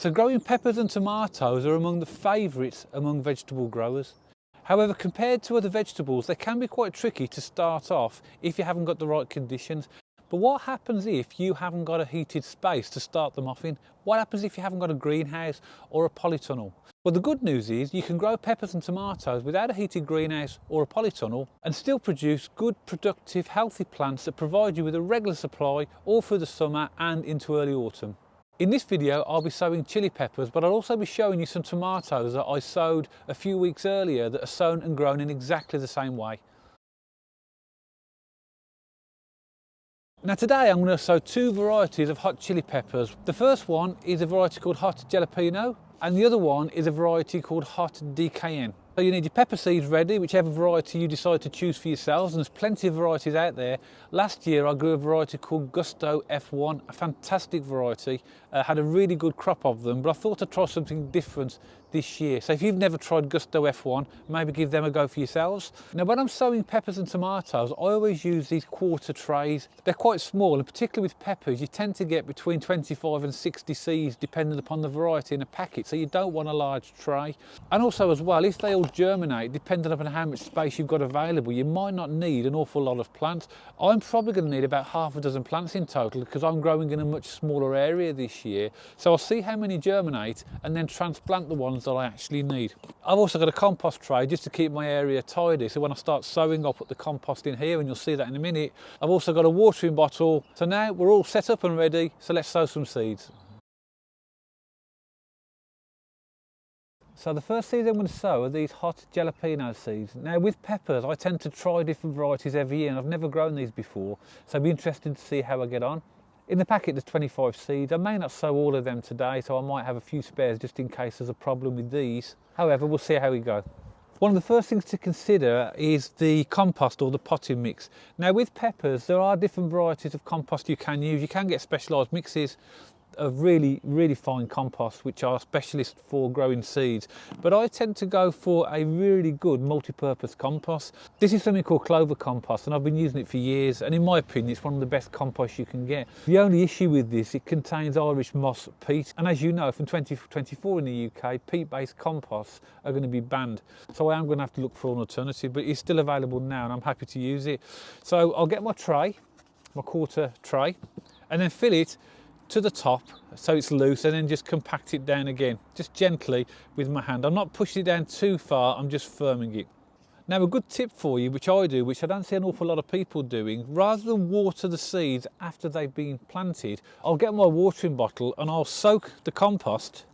So growing peppers and tomatoes are among the favourites among vegetable growers. However, compared to other vegetables, they can be quite tricky to start off if you haven't got the right conditions. But what happens if you haven't got a heated space to start them off in? What happens if you haven't got a greenhouse or a polytunnel? Well, the good news is you can grow peppers and tomatoes without a heated greenhouse or a polytunnel and still produce good, productive, healthy plants that provide you with a regular supply all through the summer and into early autumn. In this video, I'll be sowing chili peppers, but I'll also be showing you some tomatoes that I sowed a few weeks earlier that are sown and grown in exactly the same way. Now today I'm going to sow two varieties of hot chili peppers. The first one is a variety called hot jalapeno and the other one is a variety called hot DKN. So you need your pepper seeds ready, whichever variety you decide to choose for yourselves, and there's plenty of varieties out there. Last year I grew a variety called Gusto F1, a fantastic variety, had a really good crop of them, but I thought I'd try something different this year. So if you've never tried Gusto F1, maybe give them a go for yourselves. Now when I'm sowing peppers and tomatoes, I always use these quarter trays. They're quite small, and particularly with peppers, you tend to get between 25 and 60 seeds depending upon the variety in a packet, so you don't want a large tray. And also as well, if they all germinate, depending upon how much space you've got available, you might not need an awful lot of plants. I'm probably going to need about half a dozen plants in total because I'm growing in a much smaller area this year. So I'll see how many germinate and then transplant the ones that I actually need. I've also got a compost tray just to keep my area tidy, so when I start sowing I'll put the compost in here and you'll see that in a minute. I've also got a watering bottle. So now we're all set up and ready, so let's sow some seeds. So the first seeds I'm going to sow are these hot jalapeno seeds. Now with peppers I tend to try different varieties every year and I've never grown these before, so I'll be interested to see how I get on. In the packet there's 25 seeds. I may not sow all of them today, so I might have a few spares just in case there's a problem with these. However, we'll see how we go. One of the first things to consider is the compost or the potting mix. Now with peppers there are different varieties of compost you can use. You can get specialised mixes of really fine compost which are specialists for growing seeds, but I tend to go for a really good multi-purpose compost. This is something called clover compost and I've been using it for years, and in my opinion it's one of the best composts you can get. The only issue with this, it contains Irish moss peat, and as you know from 2024 in the UK, peat-based composts are going to be banned, so I am going to have to look for an alternative, but it's still available now and I'm happy to use it. So I'll get my tray, my quarter tray, and then fill it to the top so it's loose, and then just compact it down again, just gently with my hand. I'm not pushing it down too far, I'm just firming it. Now a good tip for you, which I do, which I don't see an awful lot of people doing, rather than water the seeds after they've been planted, I'll get my watering bottle and I'll soak the compost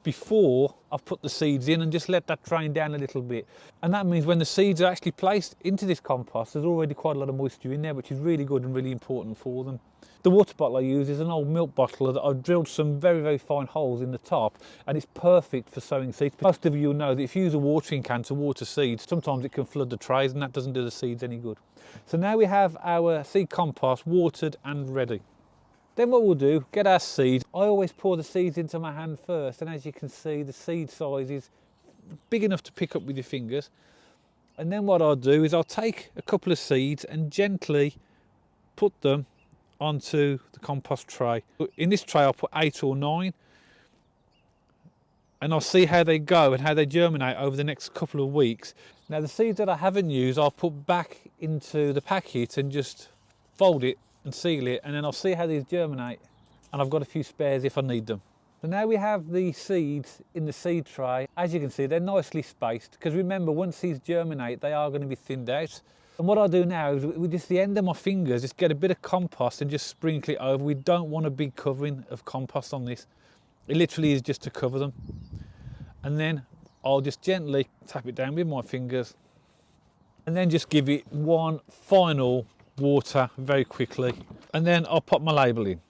before I've put the seeds in and just let that drain down a little bit. And that means when the seeds are actually placed into this compost, there's already quite a lot of moisture in there, which is really good and really important for them. The water bottle I use is an old milk bottle that I've drilled some very fine holes in the top, and it's perfect for sowing seeds. Most of you will know that if you use a watering can to water seeds, sometimes it can flood the trays and that doesn't do the seeds any good. So now we have our seed compost watered and ready. Then what we'll do, get our seeds. I always pour the seeds into my hand first, and as you can see the seed size is big enough to pick up with your fingers. And then what I'll do is I'll take a couple of seeds and gently put them onto the compost tray. In this tray I'll put 8 or 9, and I'll see how they go and how they germinate over the next couple of weeks. Now the seeds that I haven't used I'll put back into the packet and just fold it and seal it, and then I'll see how these germinate, and I've got a few spares if I need them. So now we have the seeds in the seed tray. As you can see, they're nicely spaced, because remember, once these germinate they are going to be thinned out. And what I'll do now is with just the end of my fingers just get a bit of compost and just sprinkle it over. We don't want a big covering of compost on this. It literally is just to cover them. And then I'll just gently tap it down with my fingers and then just give it one final water very quickly, and then I'll pop my label in.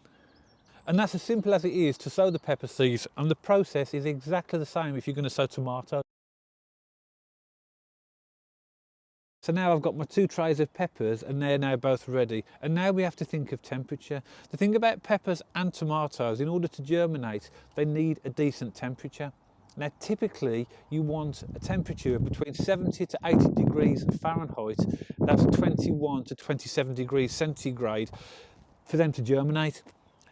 And that's as simple as it is to sow the pepper seeds, and the process is exactly the same if you're going to sow tomatoes. So now I've got my 2 trays of peppers and they're now both ready, and now we have to think of temperature. The thing about peppers and tomatoes, in order to germinate they need a decent temperature. Now typically you want a temperature of between 70 to 80 degrees Fahrenheit, that's 21 to 27 degrees centigrade, for them to germinate.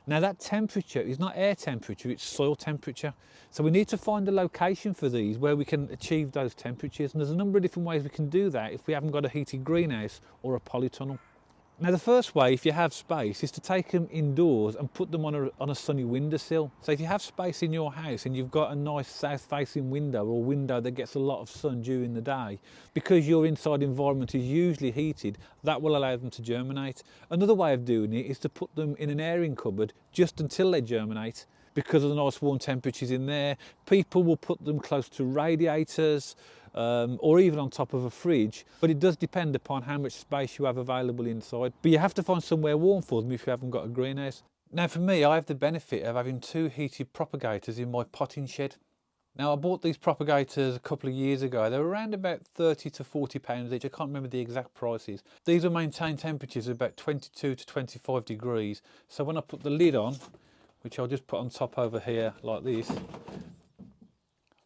Now that temperature is not air temperature, it's soil temperature. So we need to find a location for these where we can achieve those temperatures. And there's a number of different ways we can do that if we haven't got a heated greenhouse or a polytunnel. Now the first way, if you have space, is to take them indoors and put them on a sunny windowsill. So if you have space in your house and you've got a nice south-facing window or a window that gets a lot of sun during the day, because your inside environment is usually heated, that will allow them to germinate. Another way of doing it is to put them in an airing cupboard just until they germinate. Because of the nice warm temperatures in there, people will put them close to radiators, or even on top of a fridge, but it does depend upon how much space you have available inside. But you have to find somewhere warm for them if you haven't got a greenhouse. Now for me, I have the benefit of having 2 heated propagators in my potting shed. Now I bought these propagators a couple of years ago. They were around about 30 to 40 pounds each. I can't remember the exact prices. These will maintain temperatures of about 22 to 25 degrees. So when I put the lid on, which I'll just put on top over here like this,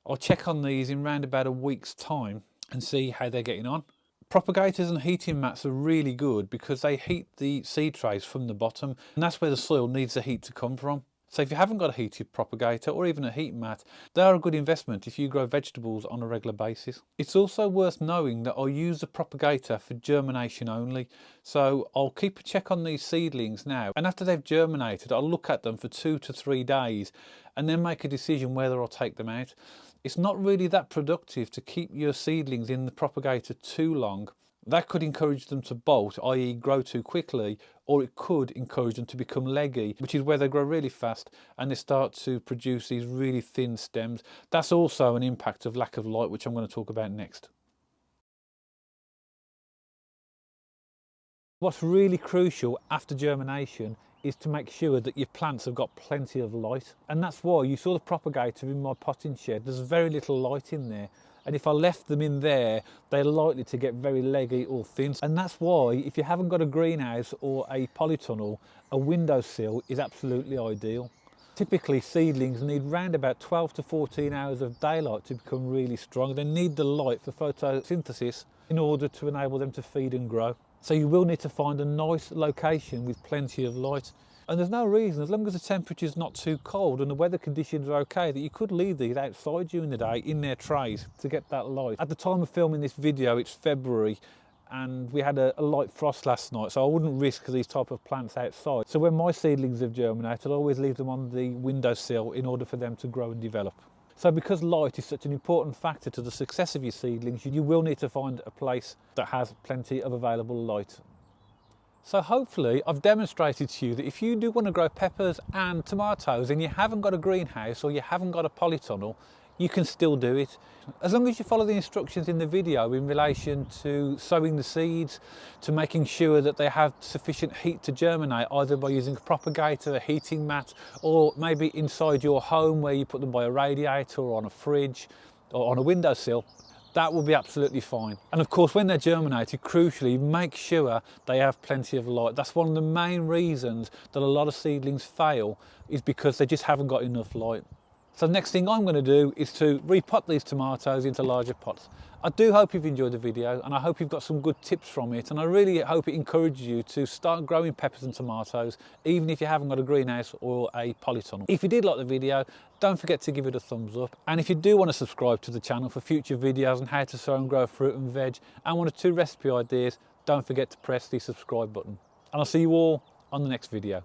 I'll check on these in round about a week's time and see how they're getting on. Propagators and heating mats are really good because they heat the seed trays from the bottom, and that's where the soil needs the heat to come from. So if you haven't got a heated propagator or even a heat mat, they are a good investment if you grow vegetables on a regular basis. It's also worth knowing that I'll use the propagator for germination only. So I'll keep a check on these seedlings now, and after they've germinated, I'll look at them for 2 to 3 days and then make a decision whether I'll take them out. It's not really that productive to keep your seedlings in the propagator too long. That could encourage them to bolt, i.e. grow too quickly, or it could encourage them to become leggy, which is where they grow really fast and they start to produce these really thin stems. That's also an impact of lack of light, which I'm going to talk about next. What's really crucial after germination is to make sure that your plants have got plenty of light. And that's why you saw the propagator in my potting shed. There's very little light in there. And if I left them in there, they're likely to get very leggy or thin. And that's why, if you haven't got a greenhouse or a polytunnel, a windowsill is absolutely ideal. Typically, seedlings need around about 12 to 14 hours of daylight to become really strong. They need the light for photosynthesis in order to enable them to feed and grow. So you will need to find a nice location with plenty of light. And there's no reason, as long as the temperature is not too cold and the weather conditions are okay, that you could leave these outside during the day in their trays to get that light. At the time of filming this video, it's February, and we had a light frost last night, so I wouldn't risk these type of plants outside. So when my seedlings have germinated, I always leave them on the windowsill in order for them to grow and develop. So because light is such an important factor to the success of your seedlings, you will need to find a place that has plenty of available light. So hopefully I've demonstrated to you that if you do want to grow peppers and tomatoes and you haven't got a greenhouse or you haven't got a polytunnel, you can still do it. As long as you follow the instructions in the video in relation to sowing the seeds, to making sure that they have sufficient heat to germinate, either by using a propagator, a heating mat, or maybe inside your home where you put them by a radiator or on a fridge or on a windowsill, that will be absolutely fine. And of course, when they're germinated, crucially, make sure they have plenty of light. That's one of the main reasons that a lot of seedlings fail, is because they just haven't got enough light. So the next thing I'm going to do is to repot these tomatoes into larger pots. I do hope you've enjoyed the video, and I hope you've got some good tips from it, and I really hope it encourages you to start growing peppers and tomatoes, even if you haven't got a greenhouse or a polytunnel. If you did like the video, don't forget to give it a thumbs up, and if you do want to subscribe to the channel for future videos on how to sow and grow fruit and veg and 1 or 2 recipe ideas, don't forget to press the subscribe button. And I'll see you all on the next video.